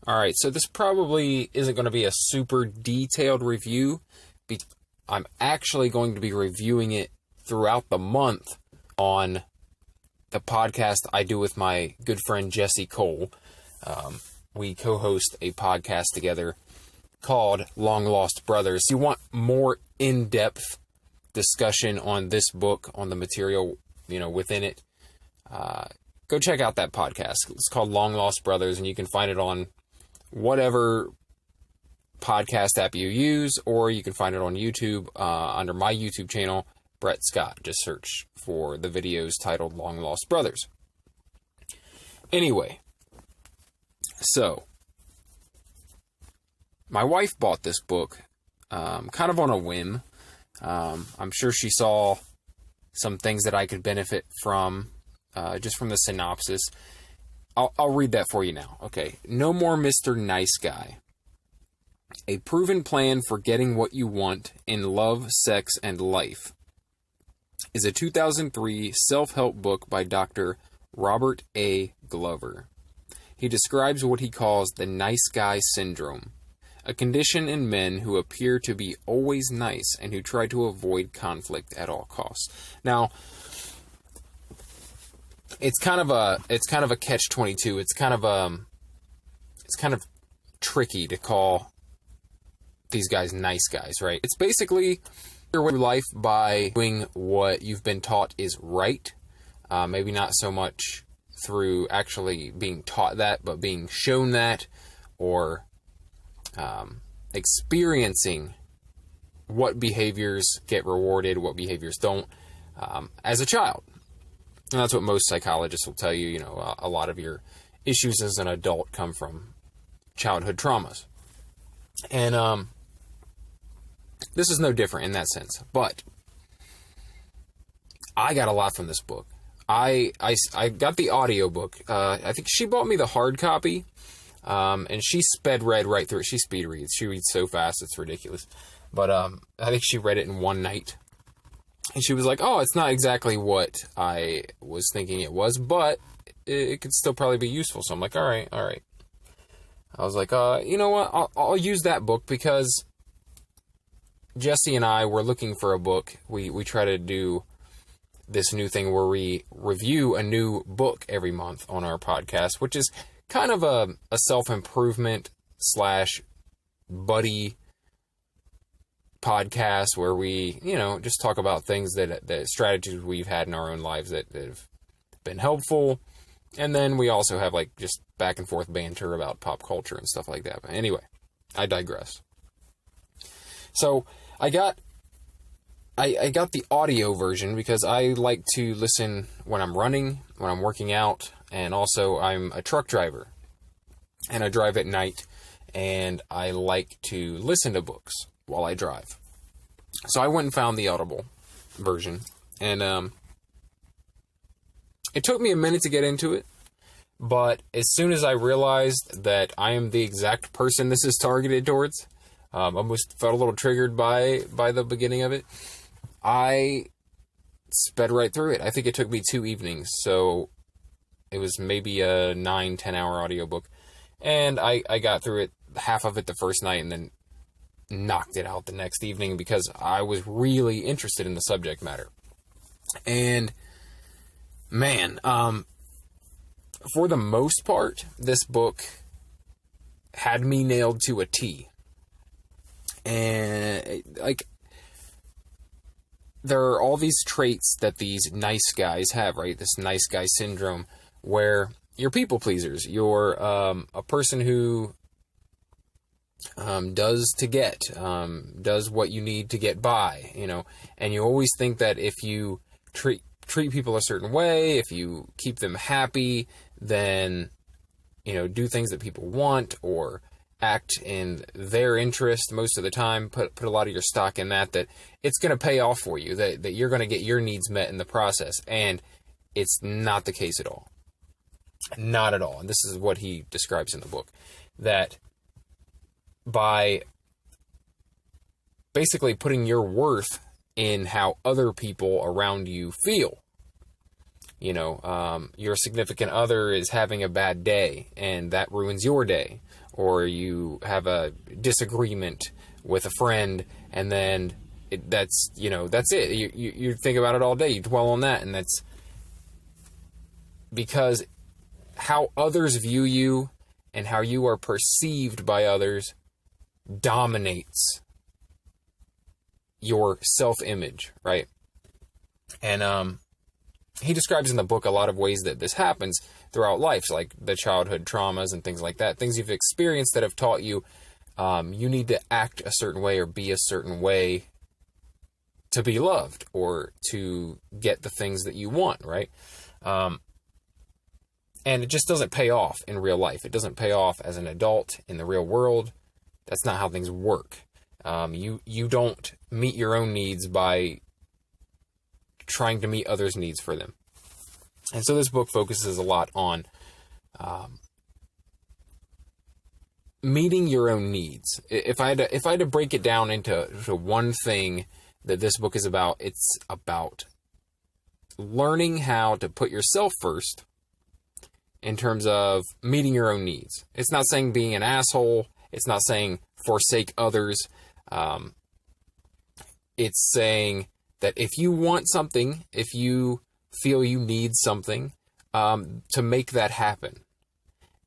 Alright, so this probably isn't going to be a super detailed review. I'm actually going to be reviewing it throughout the month on the podcast I do with my good friend Jesse Cole. We co-host a podcast together called Long Lost Brothers. If you want more in-depth discussion on this book, on the material, within it, go check out that podcast. It's called Long Lost Brothers, and you can find it on whatever podcast app you use, or you can find it on YouTube under my YouTube channel, Brett Scott. Just search for the videos titled Long Lost Brothers. Anyway, so my wife bought this book kind of on a whim. I'm sure she saw some things that I could benefit from just from the synopsis. I'll read that for you now. Okay. No More Mr. Nice Guy. A proven plan for getting what you want in love, sex, and life is a 2003 self-help book by Dr. Robert A. Glover. He describes what he calls the nice guy syndrome, a condition in men who appear to be always nice and who try to avoid conflict at all costs. Now, it's kind of a catch-22. It's kind of tricky to call these guys nice guys, right? It's basically your life by doing what you've been taught is right. Maybe not so much through actually being taught that, but being shown that, or experiencing what behaviors get rewarded, what behaviors don't, as a child. And that's what most psychologists will tell you. A lot of your issues as an adult come from childhood traumas. And this is no different in that sense. But I got a lot from this book. I got the audiobook. I think she bought me the hard copy. And she read right through it. She speed reads. She reads so fast, it's ridiculous. But I think she read it in one night. And she was like, oh, it's not exactly what I was thinking it was, but it could still probably be useful. So I'm like, all right. I was like, you know what? I'll use that book because Jesse and I were looking for a book. We try to do this new thing where we review a new book every month on our podcast, which is kind of a self-improvement / buddy podcast where we, just talk about things that strategies we've had in our own lives that have been helpful. And then we also have just back and forth banter about pop culture and stuff like that. But anyway, I digress. So I got the audio version because I like to listen when I'm running, when I'm working out, and also I'm a truck driver and I drive at night, and I like to listen to books while I drive. So I went and found the Audible version, and it took me a minute to get into it, but as soon as I realized that I am the exact person this is targeted towards, almost felt a little triggered by the beginning of it, I sped right through it. I think it took me 2 evenings, so it was maybe a 9-10 hour audiobook, and I got through it, half of it the first night, and then knocked it out the next evening because I was really interested in the subject matter. And man, for the most part, this book had me nailed to a T. And there are all these traits that these nice guys have, right? This nice guy syndrome, where you're people pleasers. You're a person who does to get, does what you need to get by, and you always think that if you treat people a certain way, if you keep them happy, then, do things that people want or act in their interest most of the time, put a lot of your stock in that it's going to pay off for you, that you're going to get your needs met in the process. And it's not the case at all. Not at all. And this is what he describes in the book, that by basically putting your worth in how other people around you feel, Your significant other is having a bad day and that ruins your day, or you have a disagreement with a friend and then that's it. You think about it all day, you dwell on that, and that's because how others view you and how you are perceived by others dominates your self-image, right? And he describes in the book a lot of ways that this happens throughout life, like the childhood traumas and things like that, things you've experienced that have taught you you need to act a certain way or be a certain way to be loved or to get the things that you want, right? And it just doesn't pay off in real life. It doesn't pay off as an adult in the real world. That's not how things work. You don't meet your own needs by trying to meet others' needs for them. And so this book focuses a lot on meeting your own needs. If I had to break it down into one thing that this book is about, it's about learning how to put yourself first in terms of meeting your own needs. It's not saying being an asshole. It's not saying forsake others. It's saying that if you want something, if you feel you need something, to make that happen.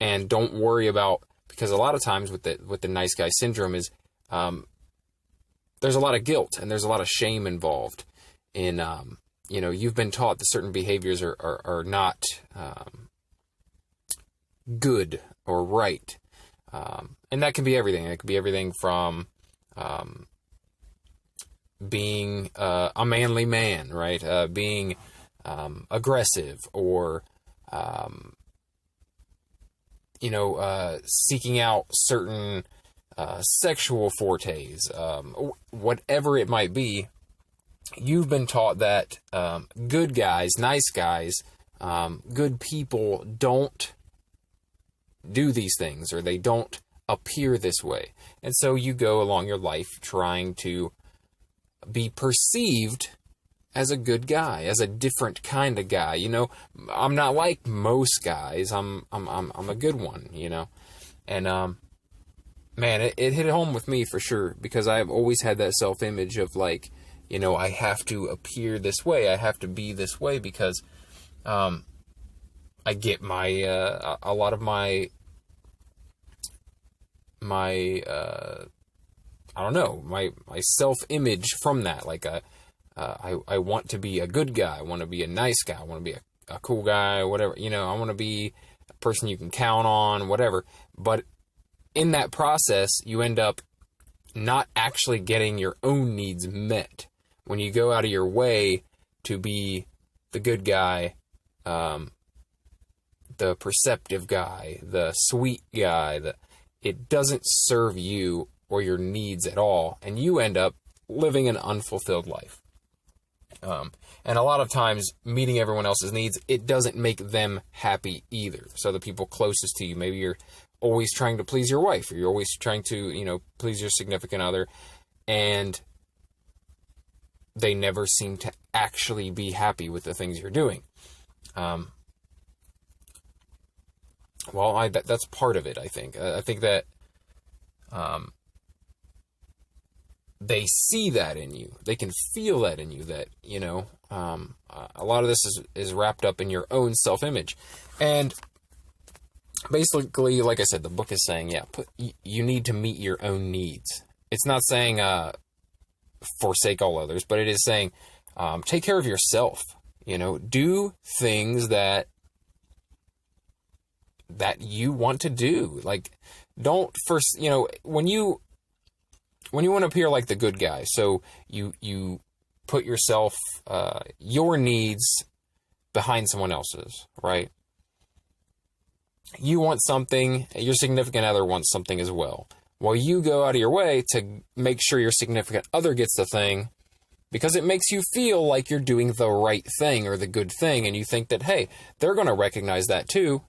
And don't worry about, because a lot of times with the nice guy syndrome is, there's a lot of guilt and there's a lot of shame involved in, you've been taught that certain behaviors are not, good or right. And that can be everything. It can be everything from, being a manly man, right? Being aggressive, or seeking out certain sexual fortes, whatever it might be. You've been taught that good guys, nice guys, good people don't do these things, or they don't appear this way. And so you go along your life trying to be perceived as a good guy, as a different kind of guy. I'm not like most guys. I'm a good one, And man, it hit home with me for sure, because I've always had that self-image of like, I have to appear this way. I have to be this way because I get my a lot of my self-image from that. Like, I want to be a good guy. I want to be a nice guy. I want to be a cool guy, whatever. I want to be a person you can count on, whatever. But in that process, you end up not actually getting your own needs met. When you go out of your way to be the good guy, the perceptive guy, the sweet guy, it doesn't serve you or your needs at all, and you end up living an unfulfilled life. And a lot of times, meeting everyone else's needs, it doesn't make them happy either. So the people closest to you, maybe you're always trying to please your wife, or you're always trying to, please your significant other, and they never seem to actually be happy with the things you're doing. That's part of it, I think. I think that they see that in you. They can feel that in you, that, a lot of this is wrapped up in your own self-image. And basically, like I said, the book is saying, you need to meet your own needs. It's not saying forsake all others, but it is saying take care of yourself. Do things that you want to do. Like, don't first, when you want to appear like the good guy, so you put yourself, your needs behind someone else's, right? You want something, your significant other wants something as well. Well, you go out of your way to make sure your significant other gets the thing because it makes you feel like you're doing the right thing or the good thing, and you think that, hey, they're going to recognize that too,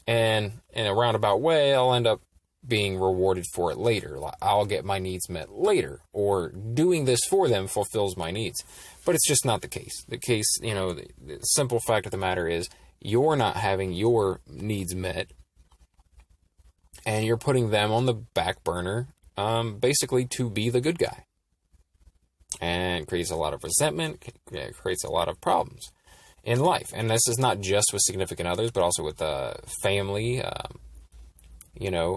and in a roundabout way, I'll end up being rewarded for it later. I'll get my needs met later, or doing this for them fulfills my needs. But it's just not the case. The case, the simple fact of the matter is you're not having your needs met, and you're putting them on the back burner, basically to be the good guy. And it creates a lot of resentment, creates a lot of problems in life. And this is not just with significant others, but also with family,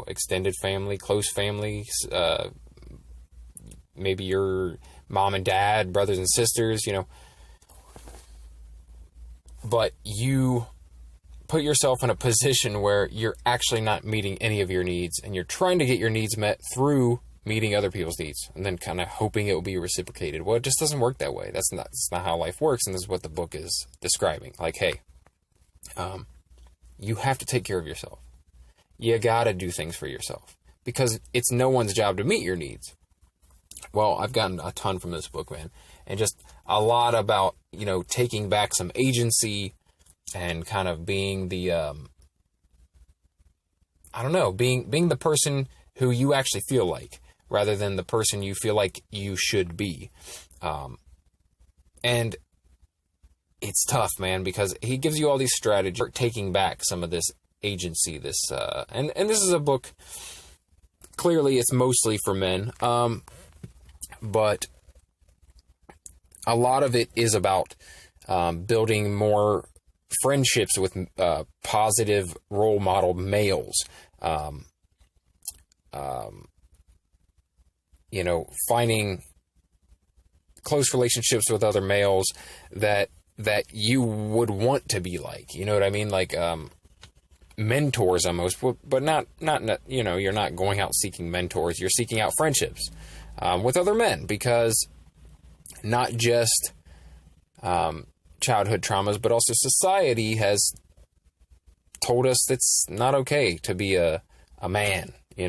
extended family, close families, maybe your mom and dad, brothers and sisters, but you put yourself in a position where you're actually not meeting any of your needs, and you're trying to get your needs met through meeting other people's needs, and then kind of hoping it will be reciprocated. Well, it just doesn't work that way. That's not how life works, and this is what the book is describing. Like, hey, you have to take care of yourself. You gotta do things for yourself, because it's no one's job to meet your needs. Well, I've gotten a ton from this book, man, and just a lot about, taking back some agency and kind of being the, being the person who you actually feel like, rather than the person you feel like you should be. And it's tough, man, because he gives you all these strategies for taking back some of this agency, and this is a book, clearly it's mostly for men, but a lot of it is about building more friendships with positive role model males, finding close relationships with other males that you would want to be like, you know what I mean? Like, mentors almost, but not, you're not going out seeking mentors. You're seeking out friendships, with other men, because not just, childhood traumas, but also society has told us it's not okay to be a man, you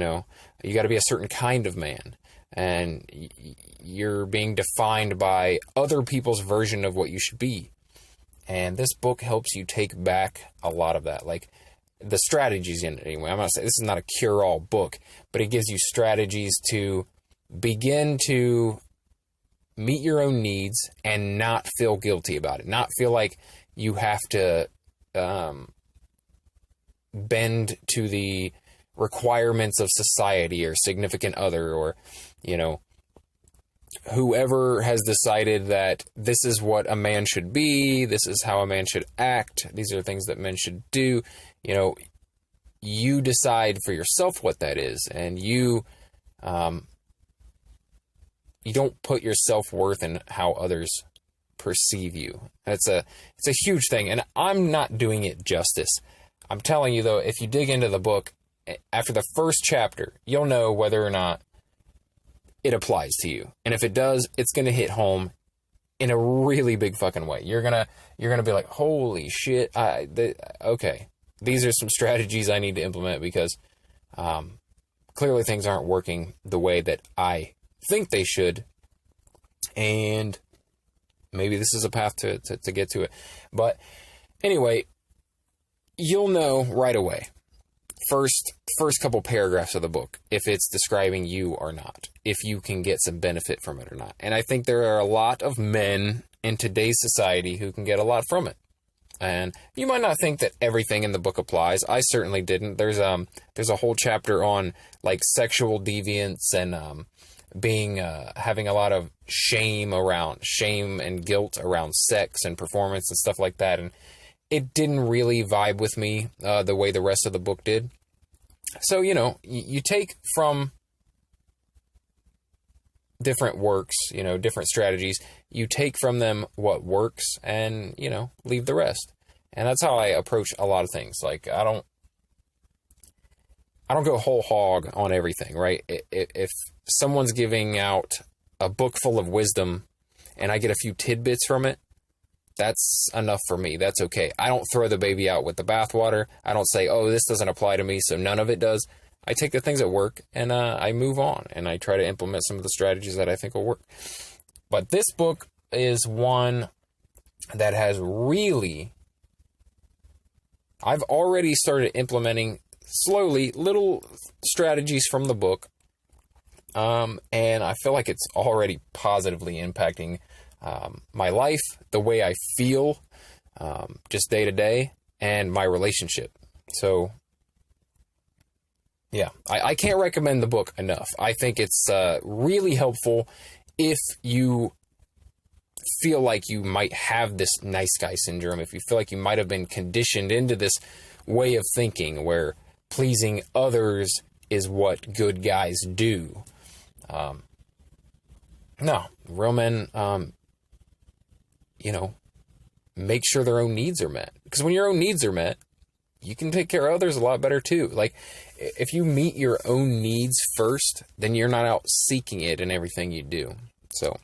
got to be a certain kind of man, and you're being defined by other people's version of what you should be. And this book helps you take back a lot of that, like the strategies in it anyway. I'm not saying this is not a cure-all book, but it gives you strategies to begin to meet your own needs and not feel guilty about it, not feel like you have to bend to the requirements of society or significant other, or whoever has decided that this is what a man should be, this is how a man should act, these are things that men should do. You decide for yourself what that is, and you don't put your self-worth in how others perceive you. It's a huge thing, and I'm not doing it justice. I'm telling you, though, if you dig into the book, after the first chapter, you'll know whether or not it applies to you. And if it does, it's going to hit home in a really big fucking way. You're gonna be like, holy shit, okay. These are some strategies I need to implement, because clearly things aren't working the way that I think they should, and maybe this is a path to get to it. But anyway, you'll know right away, first couple paragraphs of the book, if it's describing you or not, if you can get some benefit from it or not. And I think there are a lot of men in today's society who can get a lot from it. And you might not think that everything in the book applies. I certainly didn't. There's a whole chapter on like sexual deviance and having a lot of shame and guilt around sex and performance and stuff like that. And it didn't really vibe with me the way the rest of the book did. So, you take from different works, different strategies, you take from them what works and, leave the rest. And that's how I approach a lot of things. Like, I don't go whole hog on everything, right? If someone's giving out a book full of wisdom and I get a few tidbits from it, that's enough for me. That's okay. I don't throw the baby out with the bathwater. I don't say, oh, this doesn't apply to me, so none of it does. I take the things that work and I move on, and I try to implement some of the strategies that I think will work. But this book is one that has really... I've already started implementing slowly, little strategies from the book. And I feel like it's already positively impacting my life, the way I feel, just day to day, and my relationship. So, yeah, I can't recommend the book enough. I think it's really helpful if you feel like you might have this nice guy syndrome, if you feel like you might have been conditioned into this way of thinking where pleasing others is what good guys do. No, real men, make sure their own needs are met. Because when your own needs are met, you can take care of others a lot better too. Like, if you meet your own needs first, then you're not out seeking it in everything you do. So,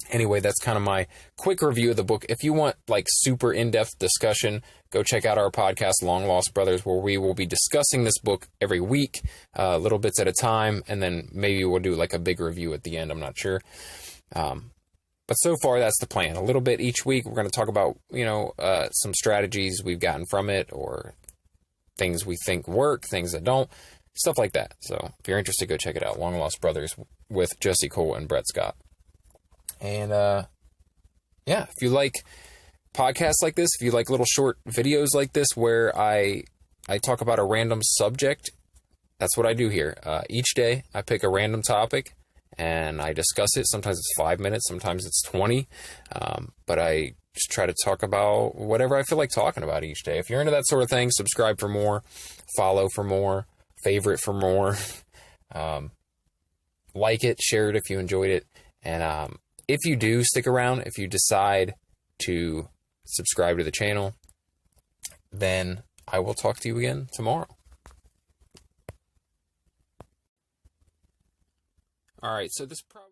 anyway, that's kind of my quick review of the book. If you want, like, super in-depth discussion, go check out our podcast, Long Lost Brothers, where we will be discussing this book every week, little bits at a time, and then maybe we'll do, like, a big review at the end. I'm not sure. But so far, that's the plan. A little bit each week, we're going to talk about, some strategies we've gotten from it, or things we think work, things that don't, stuff like that. So if you're interested, go check it out. Long Lost Brothers with Jesse Cole and Brett Scott. And, if you like podcasts like this, if you like little short videos like this where I talk about a random subject, that's what I do here. Each day, I pick a random topic and I discuss it. Sometimes it's 5 minutes, sometimes it's 20. But I just try to talk about whatever I feel like talking about each day. If you're into that sort of thing, subscribe for more, follow for more, favorite for more. Like it, share it if you enjoyed it. And if you do stick around, if you decide to subscribe to the channel, then I will talk to you again tomorrow. All right, so this probably